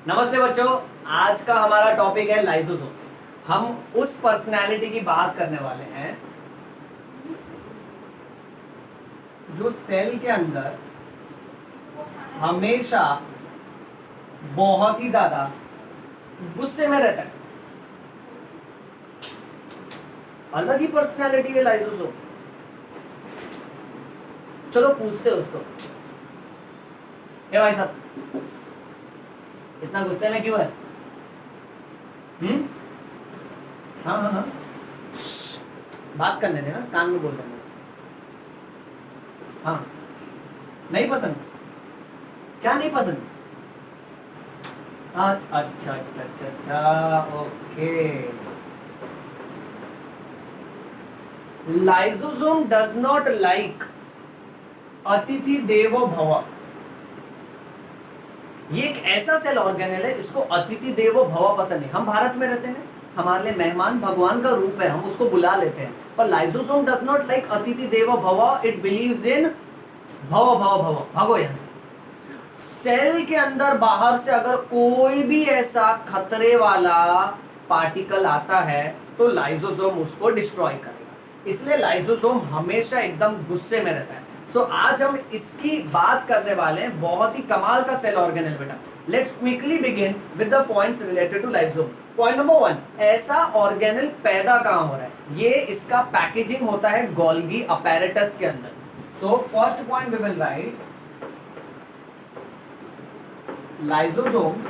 नमस्ते बच्चों। आज का हमारा टॉपिक है लाइसोसोम्स। हम उस पर्सनालिटी की बात करने वाले हैं जो सेल के अंदर हमेशा बहुत ही ज्यादा गुस्से में रहता है। अलग ही पर्सनालिटी है लाइसोसोम। चलो पूछते हैं उसको, ए भाई साहब इतना गुस्से में क्यों है? हाँ हाँ हाँ, बात करने देना, कान में बोल रहे हैं। हाँ, नहीं पसंद? क्या नहीं पसंद? अच्छा अच्छा अच्छा अच्छा, okay. Lysosome does not like अतिथि देवो भव। ये एक ऐसा सेल ऑर्गेनेल है, इसको अतिथि देवो भव पसंद है। हम भारत में रहते हैं, हमारे लिए मेहमान भगवान का रूप है, हम उसको बुला लेते हैं। पर लाइसोसोम डज नॉट लाइक अतिथि देवो भव, इट बिलीव्स इन भव भव भव, भागो यहां से। सेल के अंदर बाहर से अगर कोई भी ऐसा खतरे वाला पार्टिकल आता है तो लाइसोसोम उसको डिस्ट्रॉय करेगा। इसलिए लाइसोसोम हमेशा एकदम गुस्से में रहता है। सो आज हम इसकी बात करने वाले हैं, बहुत ही कमाल का सेल ऑर्गेनेल बेटा। Let's quickly begin with the points related to lysosome. Point number 1, ऐसा ऑर्गेनेल पैदा कहां हो रहा है? ये इसका पैकेजिंग होता है गोल्गी अपैरेटस के अंदर। So first point we will write, lysosomes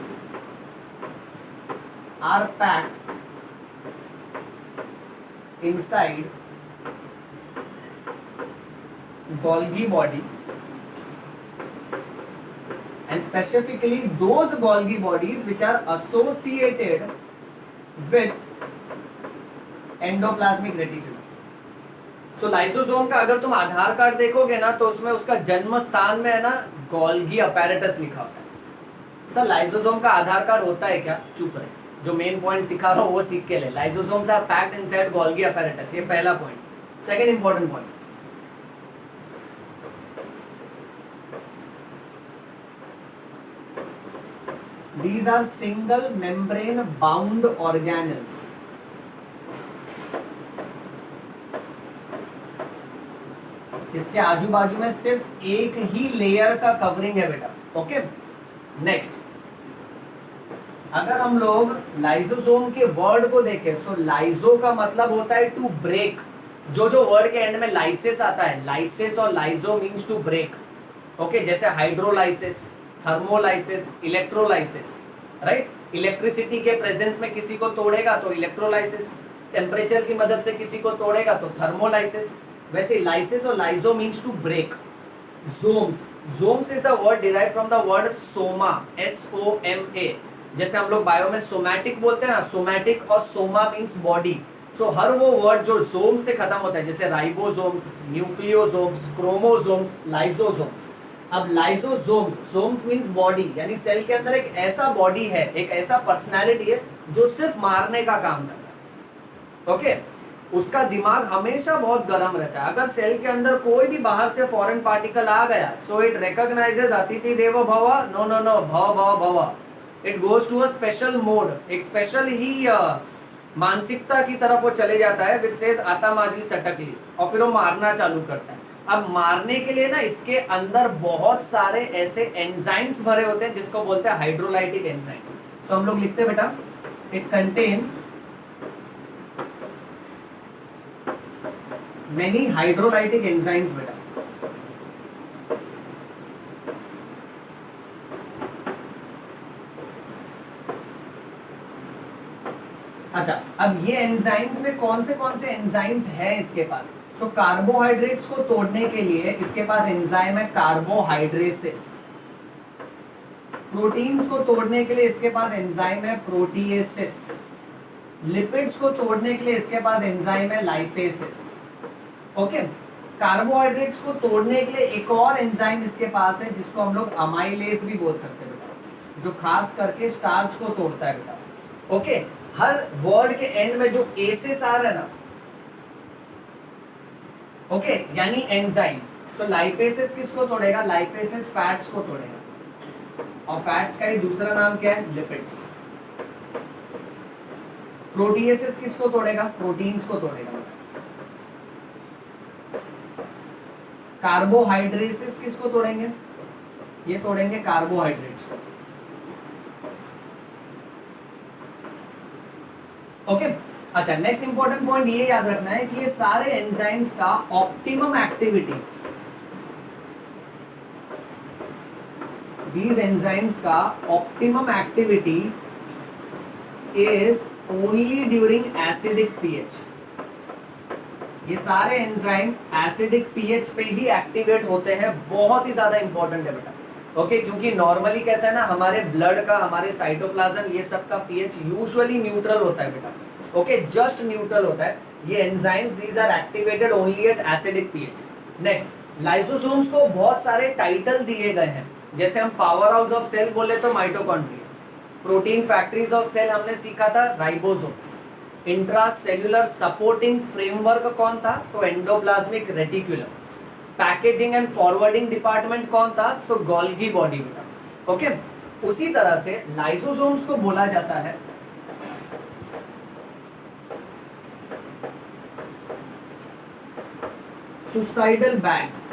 are packed inside Golgi body, and specifically those Golgi bodies which are associated with endoplasmic reticulum. So lysosome का अगर तुम आधार कार्ड देखोगे ना तो उसमें उसका जन्म स्थान में है ना गोल्गी अपैरेटस लिखा होता है। सर लाइसोसोम का आधार कार्ड होता है क्या? चुप रहे, जो मेन पॉइंट सिखा रहा हूं वो सीख के ले। Lysosomes are packed inside Golgi apparatus, ये पहला point. Second important point, these are single membrane bound organelles. इसके आजू बाजू में सिर्फ एक ही लेयर का कवरिंग है बेटा। ओके, नेक्स्ट, अगर हम लोग लाइसोसोम के वर्ड को देखें, सो लाइसो का मतलब होता है टू ब्रेक। जो वर्ड के एंड में लाइसिस आता है, लाइसिस और lyso means to break. Okay, जैसे hydrolysis, thermolysis, electrolysis, right. Electricity के प्रेजेंस में किसी को तोड़ेगा तो इलेक्ट्रोलाइसिस, टेम्परेचर की मदद से किसी को तोड़ेगा तो थर्मोलाइसिस। वैसे लाइसिस और lyso means to break. Somes, somes is the word derive from the word soma, SOMA। जैसे हम लोग बायो में सोमैटिक बोलते हैं ना, सोमैटिक और सोमा मींस बॉडी। सो हर वो वर्ड जो जोम से खत्म होता है, जैसे राइबोसोम्स, न्यूक्लियोसोम्स, क्रोमोसोम्स, लाइसोसोम्स। अब लाइसोसोम्स, सोम्स मींस बॉडी, यानी सेल के अंदर एक ऐसा बॉडी है, एक ऐसा पर्सनैलिटी है जो सिर्फ मारने का काम करता है। ओके, उसका दिमाग हमेशा बहुत गर्म रहता है। अगर सेल के अंदर कोई भी बाहर से फॉरेन पार्टिकल आ गया, सो इट रिकॉग्नाइजेस अतिथि देवो भव, नो नो नो, भव भव भव। It goes to a special mode, एक स्पेशल ही मानसिकता की तरफ वो चले जाता है, विच सेज आता माजी सटकली, और फिर वो मारना चालू करता है। अब मारने के लिए ना इसके अंदर बहुत सारे ऐसे एंजाइम्स भरे होते हैं जिसको बोलते हैं हाइड्रोलाइटिक एंजाइम्स। सो हम लोग लिखते हैं बेटा, it contains many hydrolytic enzymes बेटा। अच्छा, अब ये एंजाइम्स में कौन से एंजाइम्स हैं इसके पास? सो कार्बोहाइड्रेट्स को तोड़ने के लिए इसके पास एंजाइम है कार्बोहाइड्रेसिस। प्रोटीन्स को तोड़ने के लिए इसके पास एंजाइम है प्रोटीएसिस। लिपिड्स को तोड़ने के लिए इसके पास एंजाइम है लाइपेसिस। ओके, कार्बोहाइड्रेट्स को तोड़ने के लिए एक और एंजाइम इसके पास है जिसको हम लोग अमाइलेज भी बोल सकते हैं बेटा, जो खास करके स्टार्च को तोड़ता है बेटा। ओके, हर वर्ड के एंड में जो एसिस आ रहा है ना, ओके, यानी एंजाइम। सो लाइपेसिस किसको तोड़ेगा? लाइपेसिस फैट्स को तोड़ेगा। और फैट्स का ही दूसरा नाम क्या है? लिपिड्स। प्रोटीएसेस किसको तोड़ेगा? प्रोटीन्स को तोड़ेगा। कार्बोहाइड्रेसेस किसको तोड़ेंगे? ये तोड़ेंगे कार्बोहाइड्रेट्स को। ओके अच्छा, नेक्स्ट इंपॉर्टेंट पॉइंट ये याद रखना है कि ये सारे एंजाइम्स का ऑप्टिमम एक्टिविटी, these enzymes का optimum activity is only during acidic pH। ये सारे एंजाइम एसिडिक पीएच पे ही एक्टिवेट होते हैं। बहुत ही ज्यादा इंपॉर्टेंट है बेटा। ओके क्योंकि नॉर्मली कैसा है ना, हमारे ब्लड का, हमारे साइटोप्लाज्म, ये सब का पीएच यूजुअली न्यूट्रल होता है बेटा। ओके जस्ट न्यूट्रल होता है। ये enzymes these are activated only at acidic pH. Next, lysosomes को बहुत सारे टाइटल दिए गए हैं। जैसे हम पावर हाउस ऑफ सेल बोले तो mitochondria, protein factories of cell हमने सीखा था राइबोसोम्स, इंट्रासेल्युलर सपोर्टिंग फ्रेमवर्क कौन था? तो endoplasmic reticulum, packaging and forwarding department कौन था? तो गोल्गी बॉडी बेटा। ओके उसी तरह से लाइसोसोम्स को बोला जाता है सुसाइडल बैग्स,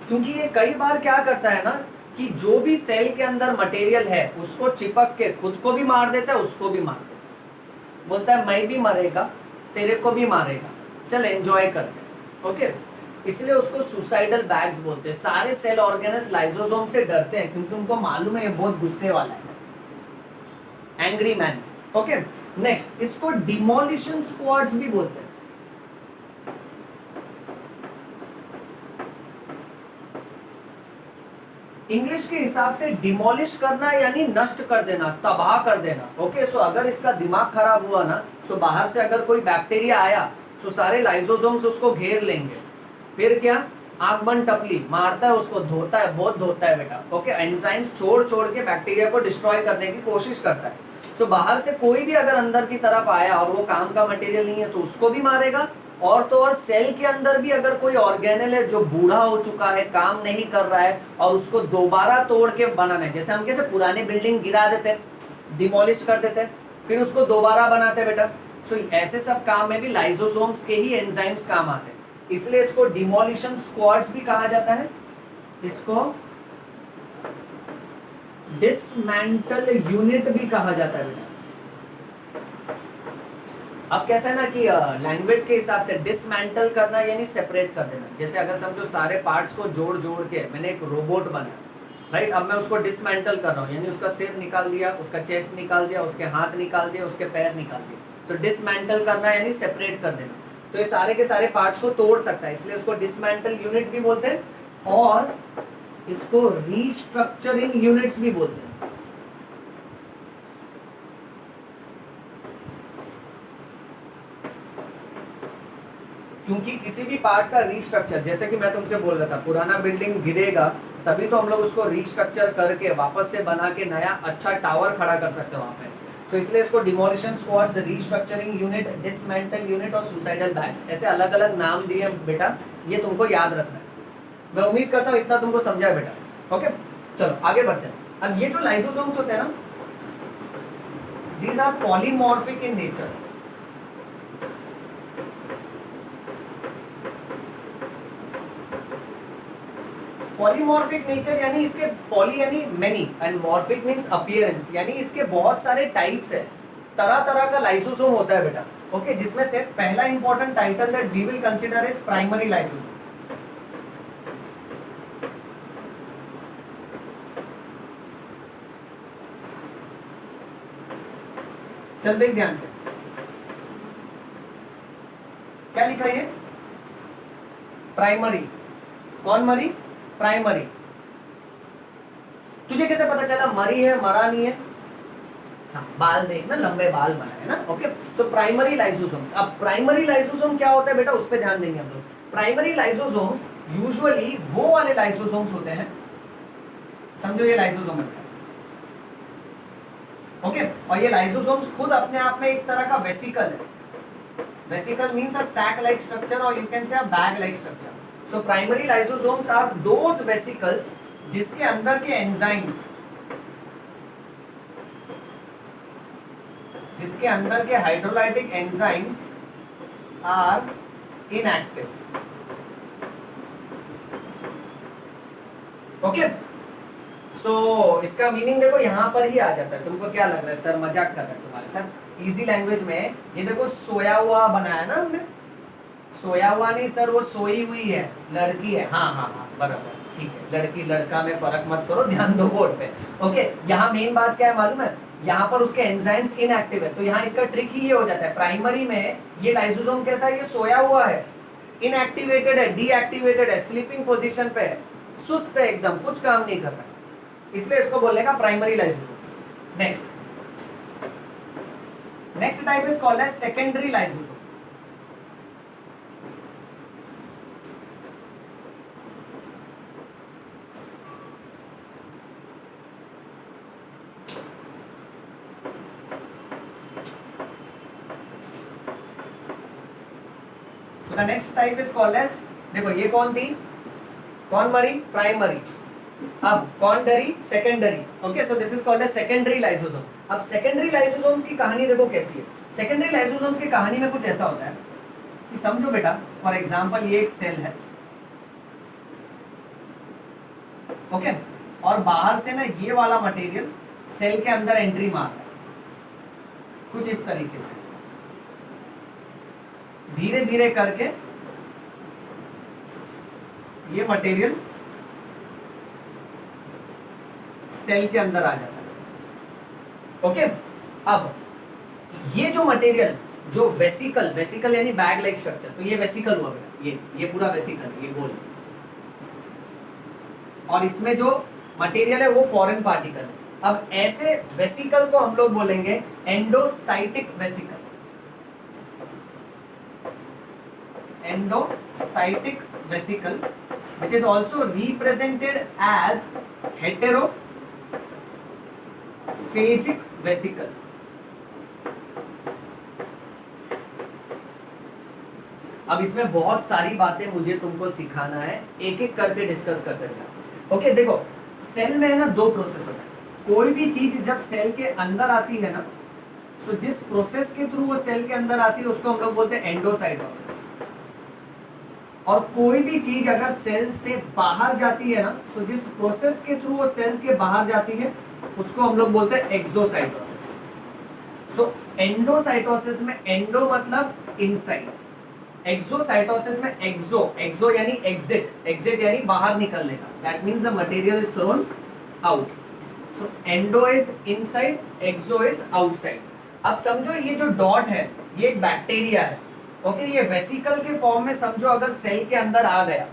क्योंकि ये कई बार क्या करता है ना कि जो भी सेल के अंदर मटेरियल है उसको चिपक के खुद को भी मार देता है, उसको भी मार देता है। बोलता है मैं भी मरेगा, तेरे को भी मारेगा, चल एंजॉय करते हैं। ओके इसलिए उसको सुसाइडल बैग्स बोलते हैं। सारे सेल ऑर्गेनल्स लाइसोसोम से डरते हैं क्योंकि उनको मालूम है ये बहुत गुस्से वाला है, एंग्री मैन। ओके नेक्स्ट, इसको डिमोलिशन स्क्वाड्स भी बोलते हैं। इंग्लिश के हिसाब से डिमोलिश करना यानी नष्ट कर देना, तबाह कर देना। ओके सो अगर इसका दिमाग खराब हुआ ना, सो बाहर से अगर कोई बैक्टीरिया आया सो सारे लाइसोसोम्स उसको घेर लेंगे। फिर क्या? आंख बंद टपली मारता है उसको, धोता है, बहुत धोता है बेटा। ओके एंजाइम्स छोड़ छोड़ के बैक्टीरिया को डिस्ट्रॉय करने की कोशिश करता है। सो बाहर से कोई भी अगर अंदर की तरफ आया और वो काम का मटेरियल नहीं है तो उसको भी मारेगा। और तो और सेल के अंदर भी अगर कोई ऑर्गेनल है जो बूढ़ा हो चुका है, काम नहीं कर रहा है और उसको दोबारा तोड़ के बनाना है, जैसे हम कैसे पुरानी बिल्डिंग गिरा देते हैं, डिमोलिश कर देते हैं, फिर उसको दोबारा बनाते हैं बेटा। सो ऐसे सब काम में भी लाइसोसोम्स के ही एंजाइम्स काम आते हैं, इसलिए इसको डिमोलिशन स्क्वाड्स भी कहा जाता है। इसको डिसमेंटल यूनिट भी कहा जाता है बेटा। अब कैसा है ना कि लैंग्वेज के हिसाब से डिसमेंटल करना यानी सेपरेट कर देना। जैसे अगर समझो सारे पार्ट्स को जोड़ जोड़ के मैंने एक रोबोट बनाया, राइट, अब मैं उसको डिसमेंटल कर रहा हूँ, यानी उसका सिर निकाल दिया, उसका चेस्ट निकाल दिया, उसके हाथ निकाल दिया, उसके पैर निकाल दिए। तो डिसमेंटल करना यानी सेपरेट कर देना। तो ये सारे के सारे पार्ट्स को तोड़ सकता है, इसलिए उसको डिसमेंटल यूनिट भी बोलते हैं और इसको रीस्ट्रक्चरिंग यूनिट्स भी बोलते हैं। क्योंकि किसी भी पार्ट का रीस्ट्रक्चर, जैसे कि मैं तुमसे बोल रहा था पुराना बिल्डिंग गिरेगा तभी तो हम लोग उसको रीस्ट्रक्चर करके वापस से बना के नया अच्छा टावर खड़ा कर सकते हैं वहां पे। तो इसलिए इसको demolition squads, restructuring unit, dismantle unit और सुसाइडल बैग्स ऐसे अलग अलग नाम दिए बेटा, ये तुमको याद रखना है। मैं उम्मीद करता हूँ इतना तुमको समझा है बेटा। ओके चलो आगे बढ़ते हैं। अब ये जो लाइसोसोम्स होते हैं ना, these are polymorphic in nature. Polymorphic nature यानी इसके पॉली यानी many and morphic means appearance, यानी इसके बहुत सारे टाइप्स है, तरह तरह का लाइसोसोम होता है बेटा। ओके जिसमें से पहला important title that we will consider is primary lysosome. चल देख ध्यान से क्या लिखा है, प्राइमरी। कौन मरी? प्राइमरी। तुझे कैसे पता चला मरी है मरा नहीं है? हाँ, बाल देखना, लंबे बाल बना है ना। Okay so primary lysosomes. अब प्राइमरी लाइसोसोम क्या होता है बेटा, उस पर ध्यान देंगे हम लोग। प्राइमरी लाइसोसोम्स यूजुअली वो वाले लाइसोसोम्स होते हैं, समझो ये लाइसोसोम है ओके और ये लाइसोसोम्स खुद अपने आप में एक तरह का वेसिकल है। Vesicle means a sac like structure और you can say a bag like structure. So primary lysosomes are those vesicles जिसके अंदर के एंजाइम्स जिसके अंदर के hydrolytic enzymes are inactive. Okay, so इसका मीनिंग देखो यहां पर ही आ जाता है। तुमको क्या लग रहा है सर मजाक कर रहे हैं तुम्हारे साथ? इजी लैंग्वेज में ये देखो सोया हुआ बनाया ना हमने, सोया हुआ नहीं सर, वो सोई हुई है, लड़की है। हाँ हाँ हाँ बराबर, ठीक है, लड़की लड़का में फर्क मत करो, ध्यान दो बोर्ड पे। ओके, यहाँ मेन बात क्या है मालूम है, यहाँ पर उसके एंजाइम्स इनएक्टिव है, तो यहाँ इसका ट्रिक ही ये हो जाता है। प्राइमरी में ये लाइसोसोम कैसा है, ये सोया हुआ है, इनएक्टिवेटेड है, डीएक्टिवेटेड है, स्लीपिंग पोजीशन पे है, सुस्त है एकदम, कुछ काम नहीं कर रहा, इसलिए इसको बोलने का primary lysosome. Next type is called as secondary lysosome. So the next type is called as, देखो ये कौन थी, कौन मरी, प्राइमरी, अब कौन डरी, secondary. Okay, so this is called as secondary lysosome. अब सेकेंडरी लाइसोसोम्स की कहानी देखो कैसी है। सेकेंडरी लाइसोसोम्स की कहानी में कुछ ऐसा होता है कि समझो बेटा, फॉर एग्जांपल ये एक सेल है, ओके, और बाहर से ना ये वाला मटेरियल सेल के अंदर एंट्री मार रहा है, कुछ इस तरीके से धीरे धीरे करके ये मटेरियल सेल के अंदर आ जाता है। ओके, अब ये जो मटेरियल, जो वेसिकल, वेसिकल यानी बैग लाइक स्ट्रक्चर, तो ये वेसिकल हुआ बेटा, ये पूरा वेसिकल, ये गोल, और इसमें जो मटेरियल है वो फॉरेन पार्टिकल है। अब ऐसे वेसिकल को हम लोग बोलेंगे endocytic vesicle, endocytic vesicle, which is also represented as heterophagic vesicle। अब इसमें बहुत सारी बातें मुझे तुमको सिखाना है, एक एक करके डिस्कस करते जाओ। ओके, देखो सेल में है ना दो प्रोसेस होता है। कोई भी चीज जब सेल के अंदर आती है ना, तो जिस प्रोसेस के थ्रू वो सेल के अंदर आती है उसको हम लोग बोलते हैं एंडोसाइटोसिस। और कोई भी चीज अगर सेल से बाहर जाती है ना, तो जिस प्रोसेस के थ्रू वो सेल के बाहर जाती है उसको हम लोग बोलते हैं एक्सोसाइटोसिस। सो एंडोसाइटोसिस में एंडो मतलब इनसाइड, एक्सोसाइटोसिस में एक्सो यानी एग्जिट, एग्जिट यानी बाहर निकलने का, that means the material is thrown out. So endo is inside, exo is outside. अब समझो ये जो डॉट है ये एक बैक्टीरिया है, ओके, ये वेसिकल के फॉर्म में समझो अगर सेल के अंदर आ गया।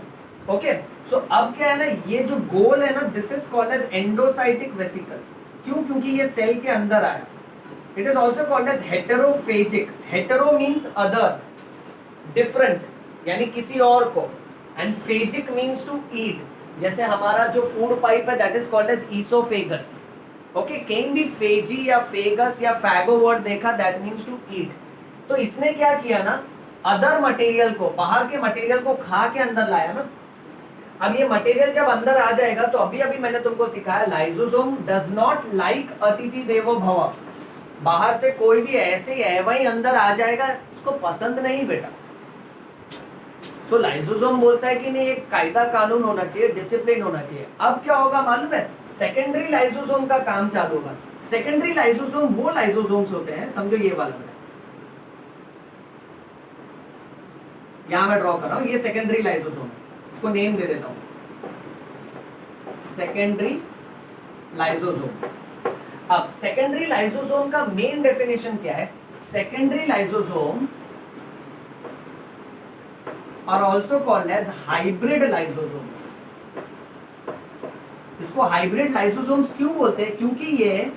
ओके, सो अब क्या है ना, ये जो गोल है ना, this is called as endocytic vesicle. क्यों? क्योंकि ये सेल के अंदर आया। It is also called as heterophagic. Hetero means other, different यानी किसी और को, and phagic means to eat. जैसे हमारा जो फूड पाइप है that is called as oesophagus. Okay, can be phagy या फेगस या फैगो वर्ड देखा, दैट मीन्स टू ईट। तो इसने क्या किया ना, अदर मटेरियल को, बाहर के मटेरियल को खा के अंदर लाया ना। अब ये मटेरियल जब अंदर आ जाएगा, तो अभी अभी मैंने तुमको सिखाया, लाइसोसोम डज नॉट लाइक अतिथि देवो भव। बाहर से कोई भी ऐसे ही वही अंदर आ जाएगा, उसको पसंद नहीं बेटा। सो लाइसोसोम बोलता है कि नहीं, एक कायदा कानून होना चाहिए, डिसिप्लिन होना चाहिए। अब क्या होगा मालूम है, सेकेंडरी लाइसोसोम का काम चालू होगा। सेकेंडरी लाइसोसोम वो लाइसोसोम्स होते हैं, समझो ये वाला बेटा, यहां मैं ड्रॉ कर रहा हूं, ये सेकेंडरी लाइसोसोम है, इसको नेम दे देता हूं सेकेंडरी लाइसोसोम। अब सेकेंडरी लाइसोसोम का मेन डेफिनेशन क्या है, secondary lysosome are also called as hybrid lysosomes. इसको हाइब्रिड लाइसोसोम्स क्यों बोलते हैं, क्योंकि ये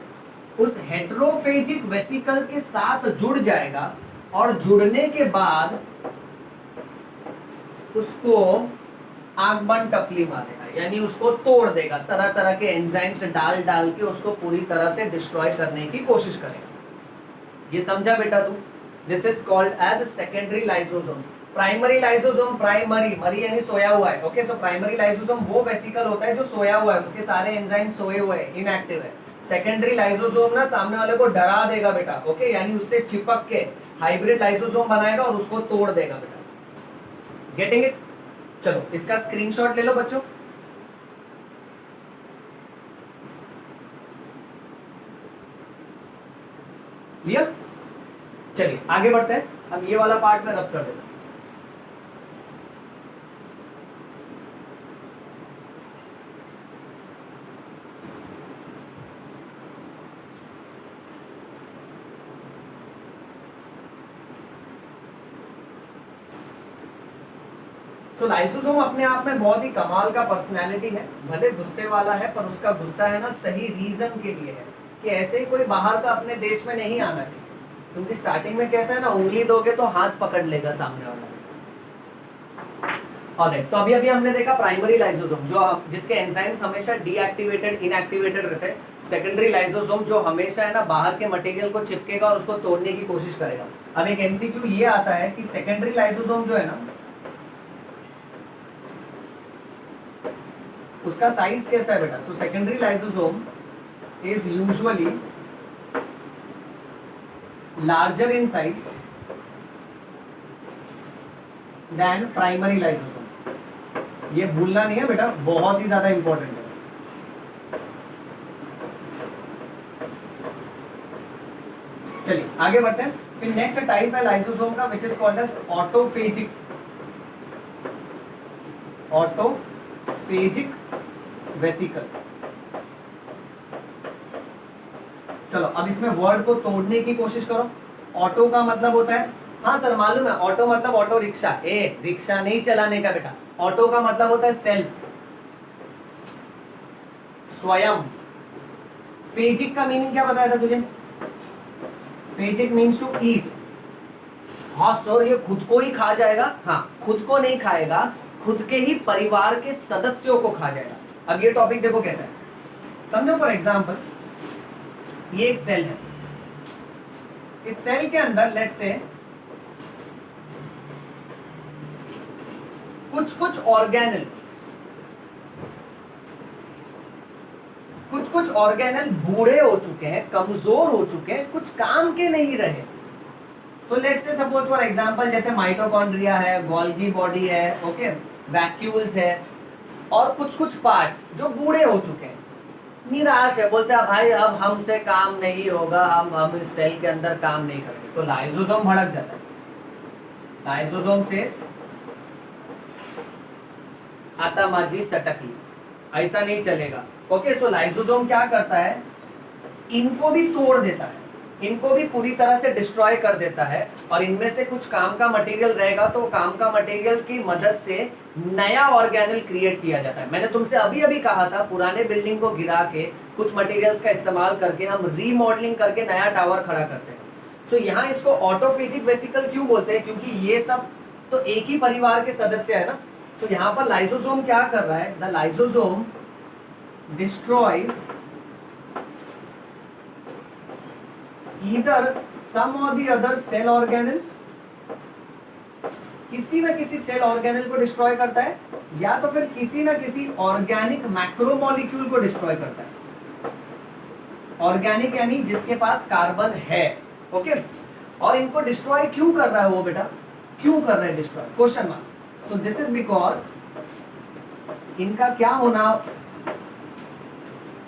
उस हेटेरोफेजिक वेसिकल के साथ जुड़ जाएगा और जुड़ने के बाद उसको आंख बंद टपली मारेगा, यानी उसको तोड़ देगा, तरह तरह के एंजाइम्स डाल डाल के उसको पूरी तरह से डिस्ट्रॉय करने की कोशिश करेगा। ये समझा बेटा तू? This is called as secondary lysosome. Primary lysosome, primary मरी यानी सोया हुआ है। ओके, सो प्राइमरी लाइसोसोम वो वेसिकल होता है जो सोया हुआ है, उसके सारे एंजाइम सोए हुए हैं, इनएक्टिव है। सेकेंडरी लाइसोसोम ना सामने वाले को डरा देगा बेटा, ओके, यानी उससे चिपक के हाइब्रिड लाइसोसोम बनाएगा और उसको तोड़ देगा बेटा। Getting it? चलो इसका स्क्रीनशॉट ले लो बच्चों। लिया? चलिए आगे बढ़ते हैं। अब ये वाला पार्ट में रब कर देता हूं। तो लाइसोसोम अपने आप में बहुत ही कमाल का पर्सनैलिटी है, भले गुस्से वाला है पर उसका गुस्सा है ना सही रीजन के लिए है कि ऐसे ही कोई बाहर का अपने देश में नहीं आना चाहिए, क्योंकि स्टार्टिंग में कैसा है ना, उंगली दोगे तो हाथ पकड़ लेगा सामने वाला। ऑलराइट, तो अभी अभी हमने देखा प्राइमरी लाइसोसोम जो जिसके एंजाइम्स हमेशा डीएक्टिवेटेड इनएक्टिवेटेड रहते हैं, सेकेंडरी लाइसोसोम जो हमेशा है ना बाहर के मटेरियल को चिपकेगा और उसको तोड़ने की कोशिश करेगा। अब एक एमसीक्यू ये आता है कि सेकेंडरी लाइसोसोम जो है ना उसका साइज कैसा है बेटा? So secondary lysosome is usually larger in size than primary lysosome. ये भूलना नहीं है बेटा, बहुत ही ज्यादा इंपॉर्टेंट है। चलिए आगे बढ़ते हैं। फिर नेक्स्ट टाइप है लाइसोसोम का which is called as autophagic. Autophagic vesicle. चलो अब इसमें वर्ड को तोड़ने की कोशिश करो। ऑटो का मतलब होता है, हाँ सर मालूम है, ऑटो मतलब ऑटो रिक्शा। रिक्शा नहीं चलाने का बेटा। ऑटो का मतलब होता है सेल्फ, स्वयं। फेजिक का मीनिंग क्या बताया था तुझे? Phagic means to eat. हाँ सर ये खुद को ही खा जाएगा? हाँ, खुद को नहीं खाएगा, खुद के ही परिवार के सदस्यों को खा जाएगा। अब ये टॉपिक देखो कैसा है, समझो। फॉर एग्जांपल ये एक सेल है, इस सेल के अंदर लेट से कुछ ऑर्गेनल बूढ़े हो चुके हैं, कमजोर हो चुके हैं, कुछ काम के नहीं रहे। तो लेट से सपोज फॉर एग्जांपल जैसे माइटोकॉन्ड्रिया है, गोल्गी बॉडी है, ओके, वैक्यूल्स है, और कुछ पार्ट जो बूढ़े हो चुके हैं, निराश है, बोलते हैं भाई अब हमसे काम नहीं होगा, हम इस सेल के अंदर काम नहीं करेंगे। तो लाइसोसोम भड़क जाता है। लाइसोसोम सेज आता माजी सटकली, ऐसा नहीं चलेगा। ओके, सो लाइसोसोम क्या करता है, इनको भी तोड़ देता है, इनको भी पूरी तरह से डिस्ट्रॉय कर देता है, और इनमें से कुछ काम का मटेरियल रहेगा तो काम का मटेरियल की मदद से नया ऑर्गेनल क्रिएट किया जाता है। मैंने तुमसे अभी अभी कहा था पुराने बिल्डिंग को गिरा के कुछ मटेरियल्स का इस्तेमाल करके हम रीमॉडलिंग करके नया टावर खड़ा करते हैं। सो यहाँ इसको ऑटोफेजिक वेसिकल क्यों बोलते हैं? क्योंकि ये सब तो एक ही परिवार के सदस्य है ना। सो यहाँ पर लाइसोसोम क्या कर रहा है, the lysosome destroys either some or the other cell organelle, किसी ना किसी सेल ऑर्गेनल को डिस्ट्रॉय करता है, या तो फिर किसी ना किसी ऑर्गेनिक मैक्रोमोलिक्यूल को डिस्ट्रॉय करता है। ऑर्गेनिक यानी जिसके पास कार्बन है, ओके। और इनको डिस्ट्रॉय क्यों कर रहा है वो बेटा? क्यों कर रहा है destroy? Question mark. So this is because इनका क्या होना,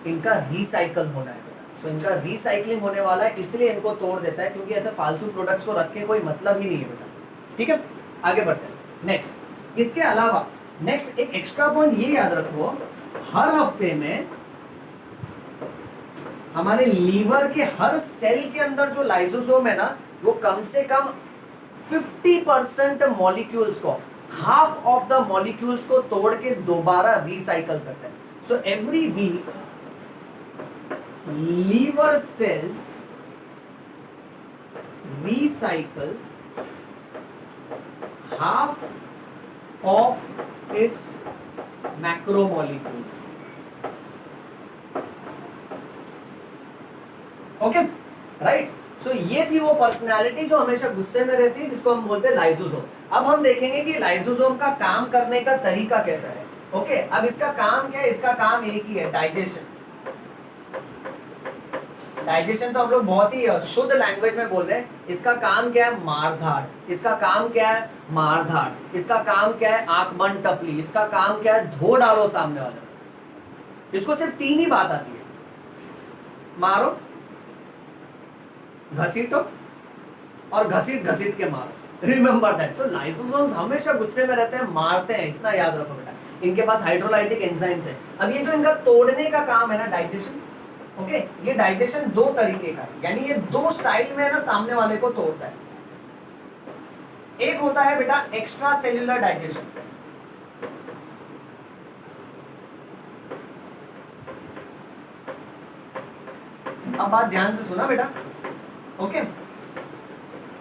इनका रिसाइकल होना है। तो इनका रिसाइकलिंग होने वाला है, इसलिए इनको तोड़ देता है, क्योंकि ऐसे फालतू प्रोडक्ट्स को रख के कोई मतलब ही नहीं है बेटा। ठीक है, आगे बढ़ते हैं। नेक्स्ट, इसके अलावा नेक्स्ट एक एक्स्ट्रा पॉइंट ये याद रखो, हर हफ्ते में हमारे लीवर के हर सेल के अंदर जो लाइसोसोम है ना, वो कम से कम 50% मॉलिक्यूल्स को, हाफ ऑफ द मॉलिक्यूल्स को तोड़ के दोबारा रिसाइकल करता है। So every week liver cells recycle half of its macromolecules. Okay, right. So ये थी वो पर्सनालिटी जो हमेशा गुस्से में रहती है, जिसको हम बोलते हैं लाइसोसोम। अब हम देखेंगे कि लाइसोसोम का काम करने का तरीका कैसा है। ओके, अब इसका काम क्या है? इसका काम एक ही है, डाइजेशन। डाइजेशन तो हम लोग बहुत ही शुद्ध लैंग्वेज में बोल रहे हैं। इसका काम क्या है? मारधाड़। इसका काम क्या है? मारधाड़। इसका काम क्या है? आंख बंद टपली। इसका काम क्या है? धो डालो सामने वाले को। इसको सिर्फ 3 ही बात आती है, मारो, घसीटो और घसीट घसीट के मारो। Remember that. सो लाइसोसोम्स हमेशा गुस्से में रहते हैं, मारते हैं, इतना याद रखो बेटा। इनके पास हाइड्रोलाइटिक एंजाइम्स है। अब ये जो इनका तोड़ने का काम है ना, डाइजेशन, ओके, ये डाइजेशन 2 तरीके का है, यानी ये 2 स्टाइल में है ना, सामने वाले को तोड़ता है। एक होता है बेटा एक्स्ट्रा सेल्यूलर डाइजेशन, अब बात ध्यान से सुना बेटा, ओके।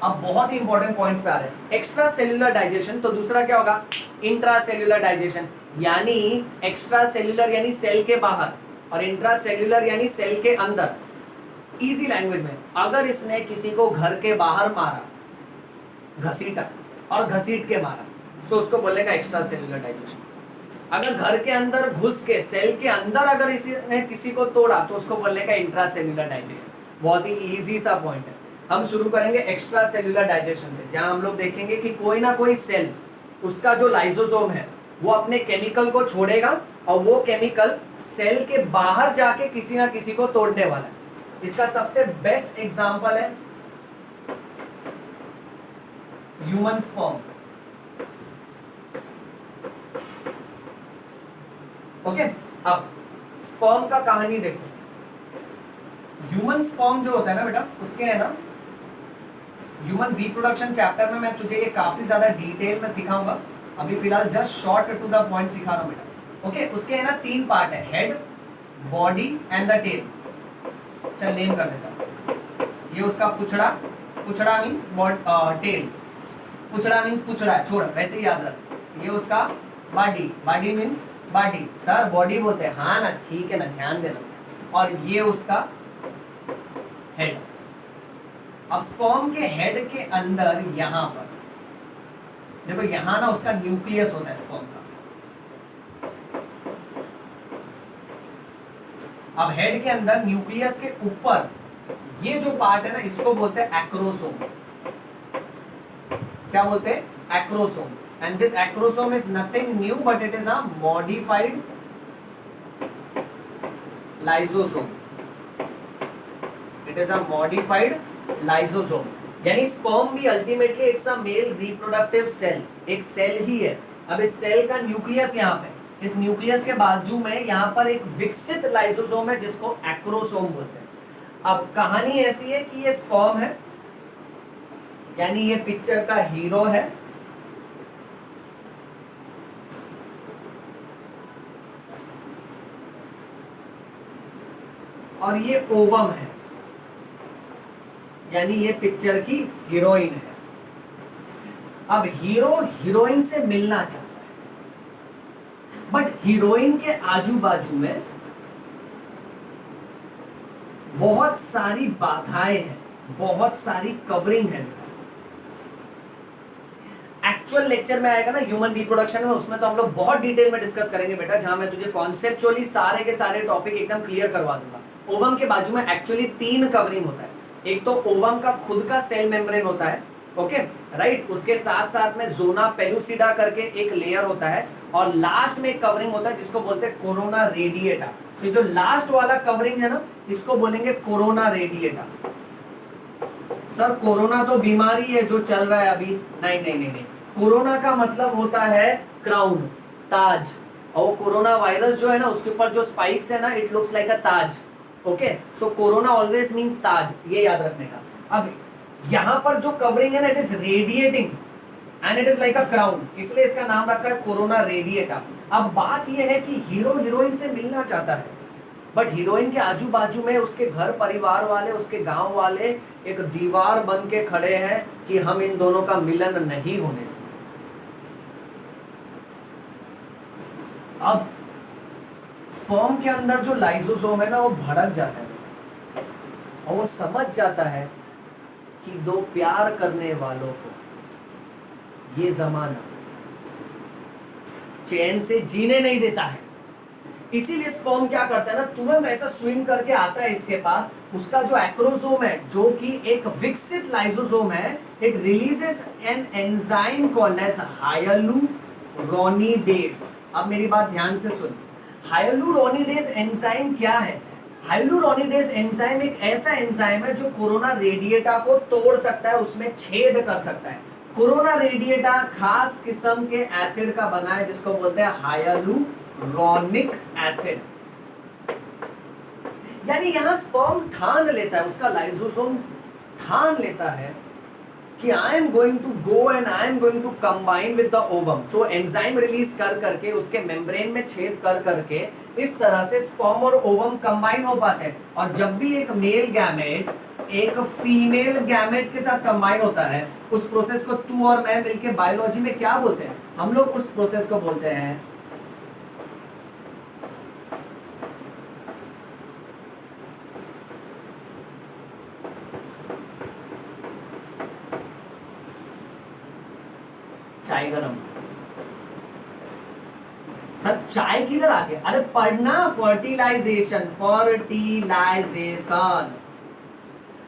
अब बहुत ही इंपॉर्टेंट पॉइंट्स पे आ रहे हैं। एक्स्ट्रा सेल्यूलर डाइजेशन, तो दूसरा क्या होगा? इंट्रा सेल्यूलर डाइजेशन, यानी एक्स्ट्रा सेल्यूलर यानी सेल के बाहर, और इंट्रा सेल्यूलर यानी सेल के अंदर। इजी लैंग्वेज में, अगर इसने किसी को घर के बाहर मारा, घसीटा और घसीट के मारा, सो उसको बोलेगा एक्स्ट्रा सेल्यूलर डाइजेशन। अगर घर के अंदर घुस के सेल के अंदर अगर इसने किसी को तोड़ा, तो उसको बोलने का इंट्रा सेल्यूलर डाइजेशन। बहुत ही इजी सा पॉइंट है। हम शुरू करेंगे एक्स्ट्रा सेल्यूलर डाइजेशन से, जहां हम लोग देखेंगे कि कोई ना कोई सेल, उसका जो लाइसोसोम है, वो अपने केमिकल को छोड़ेगा और वो केमिकल सेल के बाहर जाके किसी ना किसी को तोड़ने वाला है। इसका सबसे बेस्ट एग्जांपल है ह्यूमन स्पर्म, ओके। अब स्पर्म का कहानी देखो। ह्यूमन स्पर्म जो होता है ना बेटा, उसके है ना ह्यूमन रिप्रोडक्शन चैप्टर में मैं तुझे ये काफी ज्यादा डिटेल में सिखाऊंगा। अभी फिलहाल just short to the point सिखा रहा हूं बेटा, ओके। उसके है ना 3 पार्ट है, head, body and the tail. चल नेम कर देता हूं। ये उसका पुछड़ा, पुछड़ा मींस टेल, पुछड़ा मींस पुछड़ा, छोड़, वैसे ही याद रख। ये उसका body, body means body, sir body बोलते हैं, हाँ ना, ठीक है ना, ध्यान देना। और ये उसका हेड। अब स्पर्म के हेड के अंदर यहां पर देखो, यहां ना उसका न्यूक्लियस होता है स्पर्म का। अब हेड के अंदर न्यूक्लियस के ऊपर ये जो पार्ट है ना, इसको बोलते हैं एक्रोसोम। क्या बोलते हैं? Acrosome. And this acrosome is nothing new but it is a modified lysosome. It is a modified lysosome. यानी स्पर्म भी ultimately it's a male reproductive cell, एक सेल ही है। अब इस सेल का न्यूक्लियस यहाँ पे, इस न्यूक्लियस के बाजू में यहाँ पर एक विकसित लाइसोसोम है जिसको एक्रोसोम बोलते हैं। अब कहानी ऐसी है कि ये स्पर्म है, यानी ये पिक्चर का हीरो है, और ये ओवम है, यानी ये पिक्चर की हीरोइन है। अब हीरो हीरोइन से मिलना चाहता है, बट हीरोइन के आजू बाजू में बहुत सारी बाधाएं हैं, बहुत सारी कवरिंग है। एक्चुअल लेक्चर में आएगा ना ह्यूमन रिप्रोडक्शन में, उसमें तो हम लोग बहुत डिटेल में डिस्कस करेंगे बेटा, जहां मैं तुझे कॉन्सेप्चुअली सारे के सारे टॉपिक एकदम क्लियर करवा दूंगा। ओवम के बाजू में एक्चुअली 3 कवरिंग होता है। एक तो ओवम का खुद का सेल मेम्ब्रेन होता है, ओके राइट। उसके साथ साथ में जोना पेलुसिडा करके एक लेयर होता है, और लास्ट में एक कवरिंग होता है जिसको बोलते हैं कोरोना रेडिएटा। तो जो लास्ट वाला कवरिंग है ना, इसको बोलेंगे कोरोना रेडिएटा। सर कोरोना तो बीमारी है जो चल रहा है अभी, नहीं नहीं नहीं नहीं, कोरोना का मतलब होता है क्राउन, ताज। और कोरोना वायरस जो है ना, उसके ऊपर जो स्पाइक्स है ना, इट लुक्स लाइक अ ताज, okay. So corona always means ताज, ये याद रखने का। अब यहां पर जो कवरिंग है ना, it is radiating and it is like a crown, इसलिए इसका नाम रखा है कोरोना रेडिएटा। अब बात यह है कि हीरो हीरोइन से मिलना चाहता है, बट हीरोइन के आजू बाजू में उसके घर परिवार वाले, उसके गांव वाले एक दीवार बन के खड़े हैं कि हम इन दोनों का मिलन नहीं होने देंगे। अब स्पर्म के अंदर जो लाइसोसोम है ना, वो भड़क जाता है और वो समझ जाता है कि 2 प्यार करने वालों को ये जमाना चैन से जीने नहीं देता है, इसीलिए स्पर्म क्या करता है ना, तुरंत ऐसा स्विंग करके आता है इसके पास, उसका जो एक्रोसोम है जो कि एक विकसित लाइसोसोम है, it releases an enzyme called as hyaluronidase. अब मेरी बात ध्यान से सुन, हाइलुरोनिडेज एंजाइम क्या है? हाइलुरोनिडेज एंजाइम एक ऐसा एंजाइम है जो कोरोना रेडिएटा को तोड़ सकता है, उसमें छेद कर सकता है। कोरोना रेडिएटा खास किस्म के एसिड का बना है जिसको बोलते हैं हाइलुरोनिक एसिड। यानी यहां स्पर्म ठान लेता है, उसका लाइसोसोम ठान लेता है कि I am going to go and I am going to combine with the ovum. तो एंजाइम रिलीज कर करके उसके मेम्ब्रेन में छेद कर करके इस तरह से स्पर्म और ओवम कंबाइन हो पाते हैं। और जब भी एक मेल गैमेट एक फीमेल गैमेट के साथ कंबाइन होता है, उस प्रोसेस को तू और मैं मिलके बायोलॉजी में क्या बोलते हैं? हम लोग उस प्रोसेस को बोलते हैं चाय गरम। सर चाय किधर आ गया? अरे पढ़ना, fertilisation, fertilisation.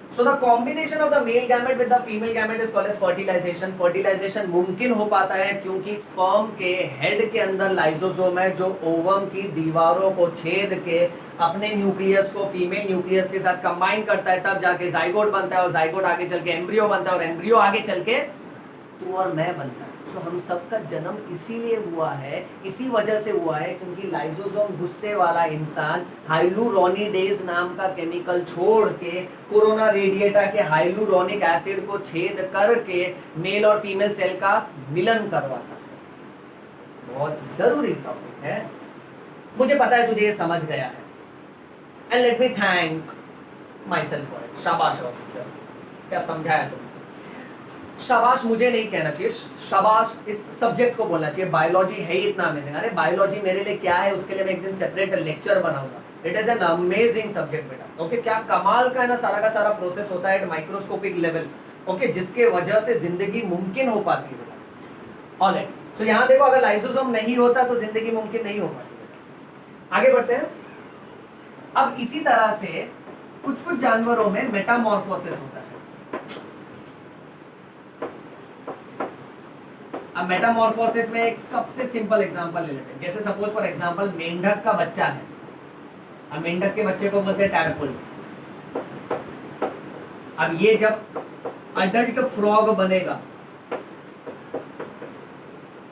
So the combination of the male gamete with the female gamete is called as fertilization. Fertilization मुमकिन हो पाता है क्योंकि स्पर्म के हेड के अंदर लाइसोसोम है जो ओवम की दीवारों को छेद के अपने न्यूक्लियस को फीमेल न्यूक्लियस के साथ कंबाइन करता है, तब जाके जाइगोट बनता है, और जाइगोट आगे चल के एम्ब्रियो बनता है, और एम्ब्रियो आगे चल के तू और मैं बनता है। सो हम सबका जन्म इसीलिए हुआ है, इसी वजह से हुआ है क्योंकि लाइसोसोम गुस्से वाला इंसान हाइलुरोनिडेज नाम का केमिकल छोड़ के कोरोना रेडिएटा के हाइलुरोनिक एसिड को छेद करके मेल और फीमेल सेल का मिलन करवाता है। बहुत जरूरी टॉपिक है, मुझे पता है तुझे ये समझ गया है। And let me thank my self for it. शाबाश सर, क्या समझाया तुमने। शाबाश मुझे नहीं कहना चाहिए, शाबाश इस सब्जेक्ट को बोलना चाहिए। बायोलॉजी है ही इतना अमेजिंग। अरे बायोलॉजी मेरे लिए क्या है, उसके लिए मैं एक दिन सेपरेट लेक्चर बनाऊंगा। It is an amazing subject बेटा। ओके, क्या कमाल का है ना, सारा का सारा प्रोसेस होता है एट माइक्रोस्कोपिक लेवल। ओके, जिसके वजह से जिंदगी मुमकिन हो पाती है बेटा। ऑलराइट, सो यहां देखो, अगर लाइसोसोम नहीं होता तो जिंदगी मुमकिन नहीं हो पाती बेटा। आगे बढ़ते हैं। अब इसी तरह से कुछ कुछ जानवरों में मेटामॉर्फोसिस होता है। अब मेटामॉर्फोसिस में एक सबसे सिंपल एग्जांपल ले लेते हैं। जैसे सपोज फॉर एग्जांपल मेंढक का बच्चा है। अब मेंढक के बच्चे को बोलते हैं टैडपोल। अब ये जब अडल्ट फ्रॉग बनेगा,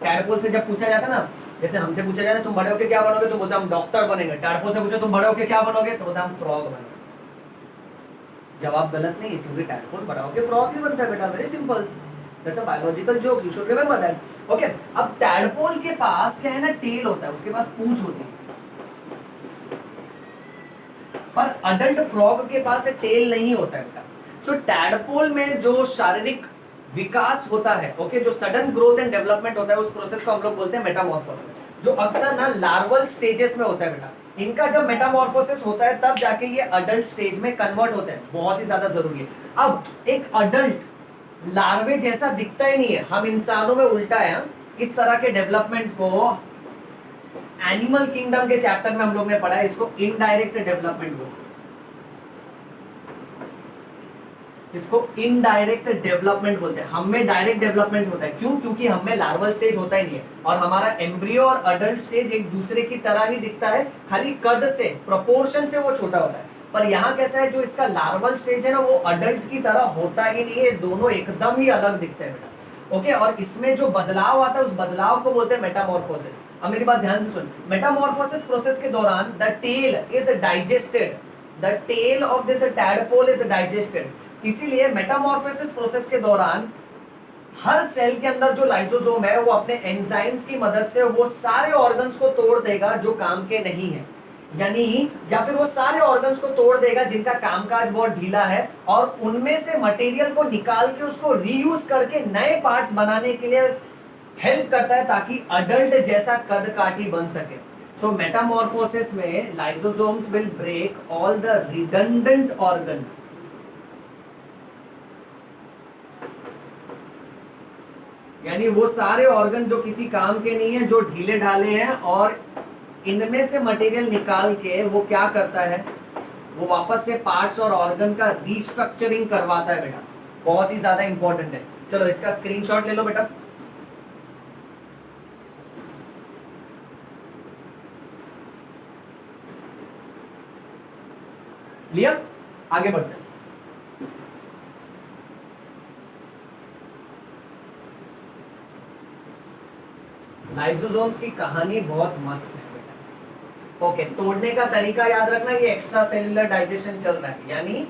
टैडपोल से जब पूछा जाता है ना, जैसे हमसे पूछा जाता है तुम बड़े होके क्या बनोगे, तो बोलते हम डॉक्टर बनेंगे। टैडपोल से पूछो तुम बड़े होके क्या बनोगे, तो बोलते हम फ्रॉग बनेंगे। जवाब गलत नहीं है क्योंकि टैडपोल बड़ा होके फ्रॉग ही बनता है बेटा। Very simple, that's a biological joke, you should remember that. Okay, अब टैडपोल के पास क्या है ना, टेल होता है, उसके पास पूंछ होती है। पर अडल्ट फ्रॉग के पास टेल नहीं होता है बेटा। सो टैडपोल में जो शारीरिक विकास होता है, ओके, जो सडन ग्रोथ एंड डेवलपमेंट होता है, उस प्रोसेस को हम लोग बोलते हैं मेटामॉर्फोसिस, जो अक्सर ना लार्वल स्टेजेस में होता है बेटा। इनका जब मेटामॉर्फोसिस होता है तब जाके ये अडल्ट स्टेज में कन्वर्ट होते हैं। बहुत ही ज्यादा जरूरी है। अब एक अडल्ट लार्वे जैसा दिखता ही नहीं है। हम इंसानों में उल्टा है। इस तरह के डेवलपमेंट को एनिमल किंगडम के चैप्टर में हम लोग ने पढ़ा है, इसको इनडायरेक्ट डेवलपमेंट बोलते हैं। इसको इनडायरेक्ट डेवलपमेंट बोलते हैं। हम में डायरेक्ट डेवलपमेंट होता है। क्यों? क्योंकि हम में लार्वल स्टेज होता ही नहीं है, और हमारा एम्ब्रियो और अडल्ट स्टेज एक दूसरे की तरह ही दिखता है, खाली कद से, प्रोपोर्शन से वो छोटा होता है। पर यहाँ कैसा है, जो इसका लार्वल स्टेज है ना, वो अडल्ट की तरह होता ही नहीं है। दोनों एकदम ही अलग दिखते हैं बेटा। ओके, और इसमें जो बदलाव आता है उस बदलाव को बोलते हैं मेटामॉर्फोसिस। अब मेरी बात ध्यान से सुन। मेटामॉर्फोसिस प्रोसेस के दौरान the tail is digested, the tail of this tadpole is digested. इसीलिए मेटामॉर्फोसिस प्रोसेस के दौरान हर सेल के अंदर जो लाइसोसोम है वो अपने एंजाइम्स की मदद से वो सारे ऑर्गन्स को तोड़ देगा जो काम के नहीं है, यानी या फिर वो सारे ऑर्गन्स को तोड़ देगा जिनका कामकाज बहुत ढीला है, और उनमें से मटेरियल को निकाल के उसको रीयूज करके नए पार्ट्स बनाने के लिए हेल्प करता है, ताकि अडल्ट जैसा कद काठी बन सके। सो मेटामॉर्फोसिस में lysosomes will break all the redundant organ, यानी वो सारे ऑर्गन जो किसी काम के नहीं है, जो ढीले ढाले हैं, और इनमें से मटेरियल निकाल के वो क्या करता है, वो वापस से पार्ट्स और ऑर्गन का रीस्ट्रक्चरिंग करवाता है बेटा। बहुत ही ज्यादा इंपॉर्टेंट है। चलो इसका स्क्रीनशॉट ले लो बेटा। लिया, आगे बढ़ते हैं। लाइसोसोम्स की कहानी बहुत मस्त है बेटा। ओके, तोड़ने का तरीका याद रखना, ये एक्स्ट्रा सेल्युलर डाइजेशन चल रहा है, यानी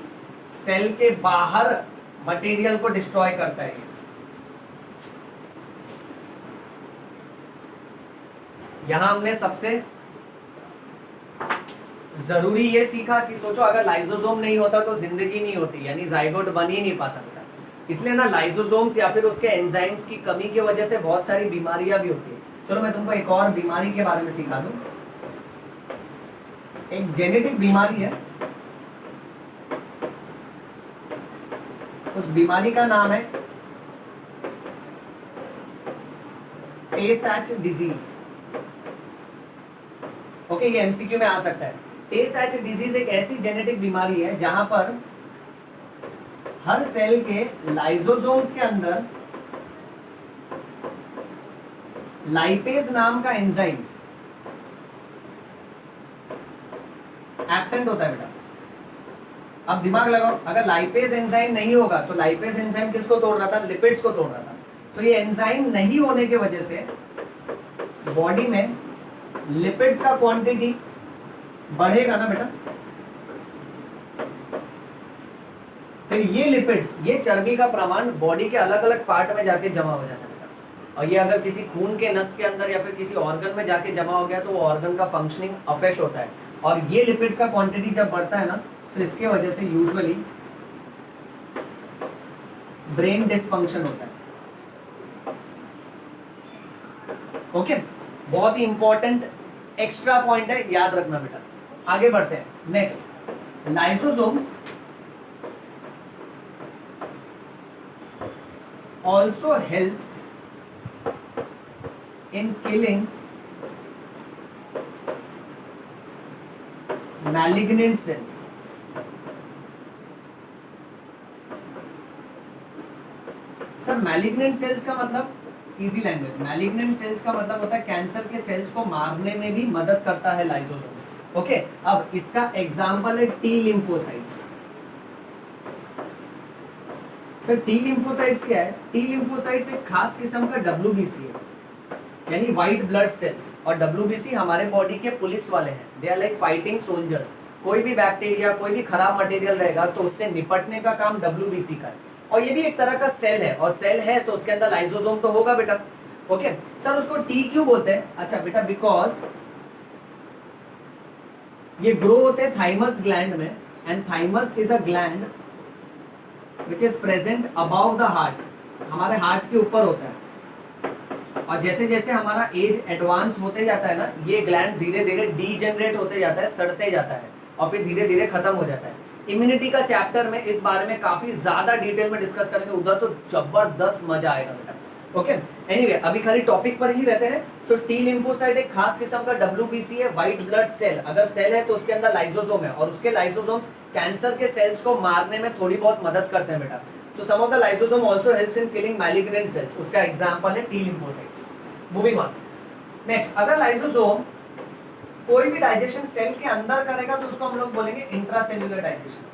सेल के बाहर मटेरियल को डिस्ट्रॉय करता है। यहां हमने सबसे जरूरी ये सीखा कि सोचो अगर लाइसोसोम नहीं होता तो जिंदगी नहीं होती, यानी जाइगोट बन ही नहीं पाता बेटा। इसलिए ना लाइसोसोम्स या फिर उसके एंजाइम्स की कमी की वजह से बहुत सारी बीमारियां भी होती है। चलो मैं तुमको एक और बीमारी के बारे में सिखा दूं। एक जेनेटिक बीमारी है, उस बीमारी का नाम है टे-सैच डिजीज। ओके, ये एमसीक्यू में आ सकता है। टे-सैच डिजीज एक ऐसी जेनेटिक बीमारी है जहां पर हर सेल के लाइसोसोम्स के अंदर लाइपेज नाम का एंजाइम एब्सेंट होता है बेटा। अब दिमाग लगाओ, अगर लाइपेज एंजाइम नहीं होगा तो लाइपेज एंजाइम किसको तोड़ रहा था, लिपिड्स को तोड़ रहा था। तो ये एंजाइम नहीं होने की वजह से बॉडी में लिपिड्स का क्वांटिटी बढ़ेगा ना बेटा। फिर ये लिपिड्स, ये चर्बी का प्रमाण बॉडी के अलग अलग पार्ट में जाके जमा हो जाता है बेटा। और ये अगर किसी खून के नस के अंदर या फिर किसी ऑर्गन में जाके जमा हो गया तो वो ऑर्गन का फंक्शनिंग अफेक्ट होता है। और ये लिपिड्स का क्वांटिटी जब बढ़ता है ना, तो इसके वजह से यूजुअली ब्रेन डिसफंक्शन होता है। ओके, बहुत ही इंपॉर्टेंट एक्स्ट्रा पॉइंट है, याद रखना बेटा। आगे बढ़ते हैं। Next, lysosomes also helps in killing malignant cells। Sir malignant sales का मतलब, इजी लैंग्वेज, मैलिग्नेंट सेल्स का मतलब होता है कैंसर के सेल्स को मारने में भी मदद करता है लाइसोसोम। ओके, अब इसका एग्जांपल है T lymphocytes. Sir T lymphocytes क्या है? टी लिम्फोसाइट्स एक खास किस्म का WBC है, यानी व्हाइट ब्लड सेल्स। और WBC हमारे बॉडी के पुलिस वाले हैं, they are like fighting soldiers. कोई भी बैक्टीरिया, कोई भी खराब मटेरियल रहेगा तो उससे निपटने का काम WBC का है। और ये भी एक तरह का सेल है, और सेल है तो उसके अंदर लाइसोसोम तो होगा बेटा। ओके सर, उसको टी क्यों बोलते हैं? अच्छा बेटा, बिकॉज ये ग्रो होते हैं थाइमस ग्लैंड में, and thymus is a gland which is present about the heart, हमारे हार्ट के ऊपर होता है। और जैसे जैसे हमारा एज एडवांस होते जाता है ना, ये ग्लैंड धीरे धीरे डीजेनरेट होते जाता है, सड़ते जाता है, और फिर धीरे धीरे खत्म हो जाता है। इम्यूनिटी का चैप्टर में इस बारे में काफी ज्यादा डिटेल में डिस्कस करेंगे, उधर तो जबरदस्त मजा आएगा बेटा। ओके, एनीवे अभी खाली टॉपिक पर ही रहते हैं। तो टी लिम्फोसाइट एक खास किस्म का WBC है, व्हाइट ब्लड सेल। अगर सेल है तो उसके अंदर लाइसोसोम है, और उसके लाइसोसोम्स कैंसर के सेल्स को मारने में थोड़ी बहुत मदद करते हैं बेटा। So some of the lysosome also helps in killing malignant cells. उसका एग्जांपल है T lymphocytes. Moving on, next, अगर लाइसोसोम कोई भी डाइजेशन सेल के अंदर करेगा तो उसको हम लोग बोलेंगे इंट्रासेल्युलर डाइजेशन।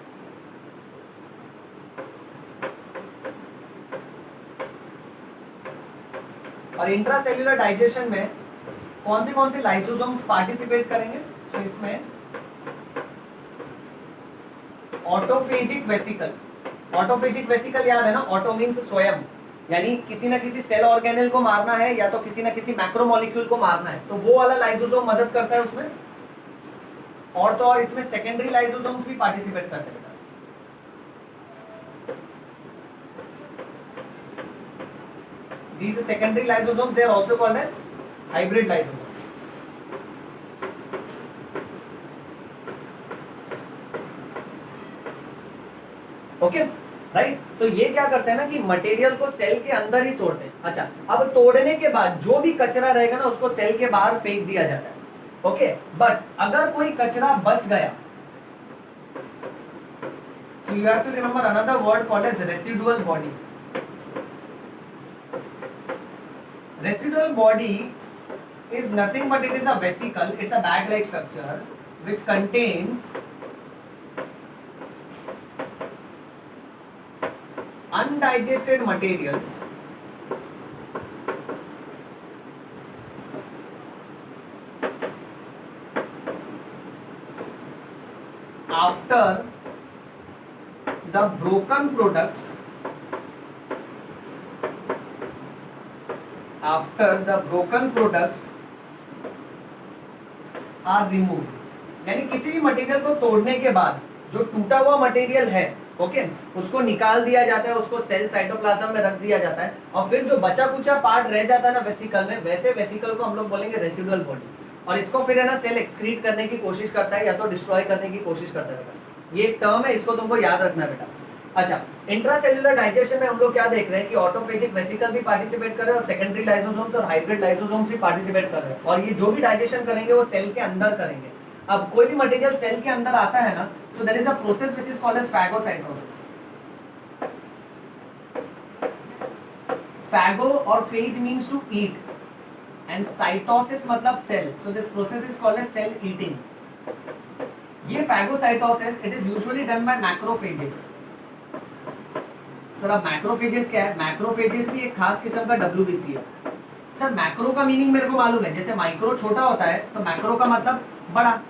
और इंट्रासेल्युलर डाइजेशन में कौन से लाइसोसोम्स पार्टिसिपेट करेंगे? तो इसमें ऑटोफेजिक वेसिकल। ऑटोफेजिक वेसिकल याद है ना? ऑटो मींस स्वयं, यानी किसी ना किसी सेल ऑर्गेनेल को मारना है या तो किसी ना किसी मैक्रोमोलिक्यूल को मारना है, तो वो वाला लाइसोसोम मदद करता है उसमें। और तो और इसमें सेकेंडरी लाइसोसोम्स भी पार्टिसिपेट करते हैं। These secondary lysosomes, they are also called as hybrid lysosomes. Okay right, तो ये क्या करते हैं ना कि मटेरियल को सेल के अंदर ही तोड़ते हैं। अच्छा, अब तोड़ने के बाद जो भी कचरा रहेगा ना उसको सेल के बाहर फेंक दिया जाता है। ओके, बट अगर कोई कचरा बच गया, so you have to remember another word called as residual body. Residual body is nothing but it is a vesicle, it's a bag like structure which contains undigested materials after the broken products are removed. यानी किसी भी material को तोड़ने के बाद जो टूटा हुआ मटेरियल है, ओके, उसको निकाल दिया जाता है, उसको सेल साइटोप्लाज्म में रख दिया जाता है, और फिर जो बचा कुचा पार्ट रह जाता है ना वेसिकल में, वैसे वेसिकल को हम लोग बोलेंगे रेसिडुअल बॉडी। और इसको फिर है ना सेल एक्सक्रीट करने की कोशिश करता है या तो डिस्ट्रॉय करने की कोशिश करता है। ये एक टर्म है, इसको तुमको याद रखना बेटा। अच्छा, इंट्रासेल्युलर डाइजेशन में हम लोग क्या देख रहे हैं कि ऑटोफेजिक वेसिकल भी पार्टिसिपेट कर रहे हैं और सेकेंडरी लाइसोसोम्स और हाइब्रिड लाइसोसोम्स भी पार्टिसिपेट कर रहे हैं, और ये जो भी डाइजेशन करेंगे वो सेल के अंदर करेंगे। अब कोई भी मटेरियल सेल के अंदर आता है ना, so there is a process which is called as phagocytosis. Phago और phage means to eat and cytosis मतलब cell, so this process is called as cell eating. ये phagocytosis it is usually done by macrophages. Sir अब macrophages क्या है? Macrophages भी एक खास किस्म का WBC है। सर मैक्रो का मीनिंग मेरे को मालूम है, जैसे माइक्रो छोटा होता है तो मैक्रो का मतलब बड़ा,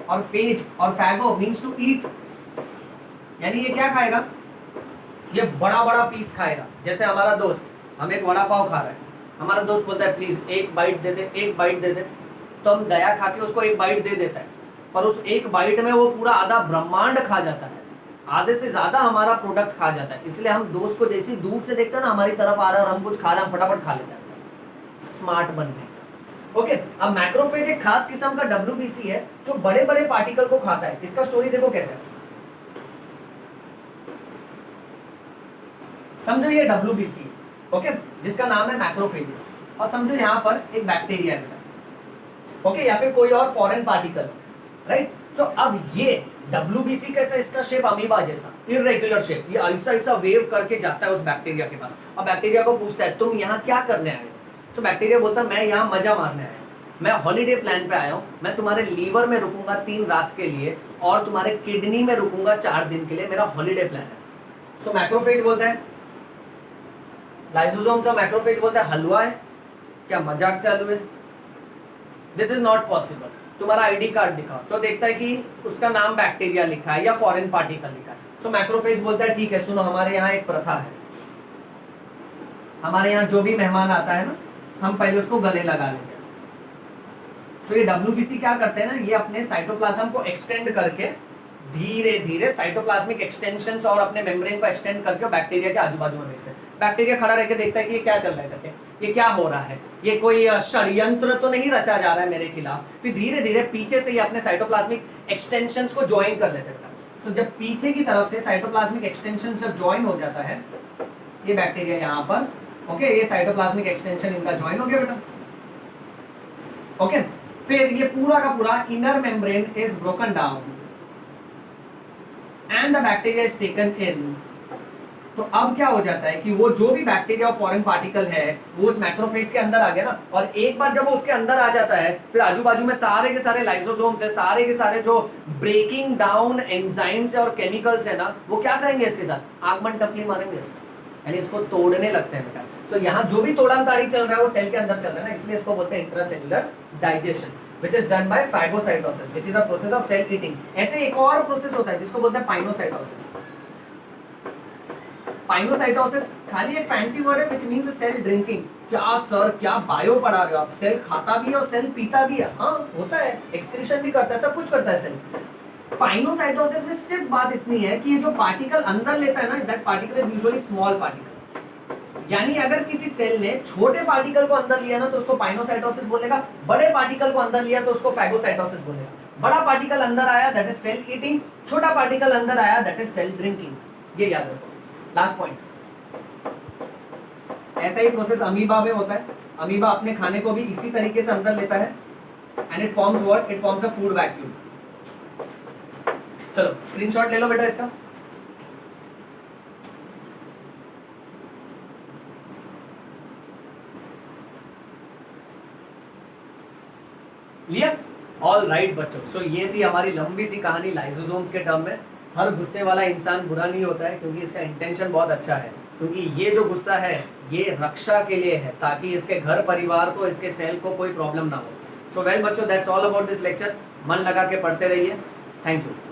और फेज और फैगो मींस टू ईट, यानी ये क्या खाएगा? ये बड़ा बड़ा पीस खाएगा। जैसे हमारा दोस्त, हम एक वड़ा पाव खा रहे हैं, हमारा दोस्त बोलता है प्लीज एक बाइट दे दे, एक बाइट दे दे, तो हम दया खा के उसको एक बाइट दे देता है, पर उस एक बाइट में वो पूरा आधा ब्रह्मांड खा जाता है, आधे से ज्यादा हमारा प्रोडक्ट खा जाता है। इसलिए हम दोस्त को जैसे दूर से देखते हैं ना हमारी तरफ आ रहा है और हम कुछ खा रहे हैं, फटाफट खा लेते हैं, स्मार्ट बनने का। ओके, अब मैक्रोफेज एक खास किस्म का WBC है जो बड़े बड़े पार्टिकल को खाता है। इसका स्टोरी देखो कैसे, समझो ये WBC, ओके, जिसका नाम है मैक्रोफेजेस, और समझो यहाँ पर एक बैक्टीरिया है, ओके, या फिर कोई और फॉरेन पार्टिकल, राइट। तो अब ये WBC कैसा, इसका शेप अमीबा जैसा, इररेगुलर शेप, ये ऐसा ऐसा वेव करके जाता है उस बैक्टीरिया के पास, और बैक्टीरिया को पूछता है तुम यहाँ क्या करने आए हो? तो बैक्टीरिया बोलता है मैं यहाँ मजा मारने आया हूँ, मैं हॉलीडे प्लान पे आया हूँ, मैं तुम्हारे लीवर में रुकूंगा 3 रात के लिए और तुम्हारे किडनी में रुकूंगा 4 दिन के लिए, मेरा हॉलीडे प्लान है। सो मैक्रोफेज बोलता है, लाइसोसोम और मैक्रोफेज बोलता है हलवा है क्या, मजाक चालू है, दिस इज नॉट पॉसिबल, तुम्हारा आईडी कार्ड दिखाओ, तो देखता है कि उसका नाम बैक्टीरिया लिखा है या फॉरेन पार्टिकल लिखा है। सो मैक्रोफेज बोलता है ठीक है सुनो, हमारे यहाँ एक प्रथा है, हमारे यहाँ जो भी मेहमान आता है ना, हम पहले उसको गले लगा लेंगे। सो ये WBC क्या करते हैं ना, ये अपने साइटोप्लाज्म को एक्सटेंड करके धीरे धीरे साइटोप्लाज्मिक एक्सटेंशंस और अपने मेम्ब्रेन को एक्सटेंड करके बैक्टीरिया के आजू बाजू में भेजते हैं। बैक्टीरिया खड़ा रह के देखता है कि ये क्या चल रहा है करके, ये क्या हो रहा है, ये कोई षड्यंत्र तो नहीं रचा जा रहा है मेरे खिलाफ। फिर धीरे धीरे पीछे से ये अपने साइटोप्लाज्मिक एक्सटेंशंस को ज्वाइन कर लेते हैं। सो जब पीछे की तरफ से साइटोप्लाज्मिक एक्सटेंशन जब ज्वाइन हो जाता है, ये बैक्टीरिया यहाँ पर, ओके, ये साइटोप्लाज्मिक एक्सटेंशन इनका ज्वाइन हो गया बेटा, ओके। फिर ये पूरा का पूरा inner membrane is broken down and the bacteria is taken in. तो अब क्या हो जाता है कि वो जो भी बैक्टीरिया और फॉरेन पार्टिकल है वो उस मैक्रोफेज के अंदर आ गया ना, और एक बार जब वो उसके अंदर आ जाता है फिर आजू बाजू में सारे के सारे लाइसोसोम्स है, सारे के सारे जो ब्रेकिंग डाउन एंजाइम्स है और केमिकल्स है ना, वो क्या करेंगे इसके साथ, आगमन टपली मारेंगे इसमें, यानी इसको तोड़ने लगते हैं बेटा। तो यहाँ जो भी तोड़न ताड़ी चल रहा है वो सेल के अंदर चल रहा है ना, इसलिए इसको बोलते हैं intracellular digestion which is done by phagocytosis which is the process of cell eating। ऐसे एक और प्रोसेस होता है जिसको बोलते हैं पाइनोसाइटोसिस। पाइनोसाइटोसिस खाली एक फैंसी वर्ड है which means सेल ड्रिंकिंग। क्या सर क्या बायो पढ़ा रहे हो आप, सेल खाता भी है और सेल पीता भी है, हाँ होता है, एक्सक्रीशन भी करता है, सब कुछ करता है सेल। पाइनोसाइटोसिस में सिर्फ बात इतनी है कि ये जो पार्टिकल अंदर लेता है ना, that particle is usually small particle, यानी अगर किसी सेल ने छोटे पार्टिकल को अंदर लिया ना तो उसको पाइनोसाइटोसिस बोलेगा, बड़े पार्टिकल को अंदर लिया तो उसको फैगोसाइटोसिस बोलेगा। बड़ा पार्टिकल अंदर आया दैट इज सेल ईटिंग, छोटा पार्टिकल अंदर आया दैट इज सेल ड्रिंकिंग। ये याद रखो। लास्ट पॉइंट, ऐसा ही प्रोसेस अमीबा में होता है। अमीबा अपने खाने को भी इसी तरीके से अंदर लेता है, and it forms what, it forms a food vacuum. चलो स्क्रीनशॉट ले लो बेटा इसका। लिया? ऑल राइट बच्चों, सो ये थी हमारी लंबी सी कहानी लाइसोसोम्स के टर्म में। हर गुस्से वाला इंसान बुरा नहीं होता है, क्योंकि इसका इंटेंशन बहुत अच्छा है, क्योंकि ये जो गुस्सा है ये रक्षा के लिए है, ताकि इसके घर परिवार को, इसके सेल को कोई प्रॉब्लम ना हो। सो वेल बच्चों, that's all about this lecture. मन लगा के पढ़ते रहिए। Thank you.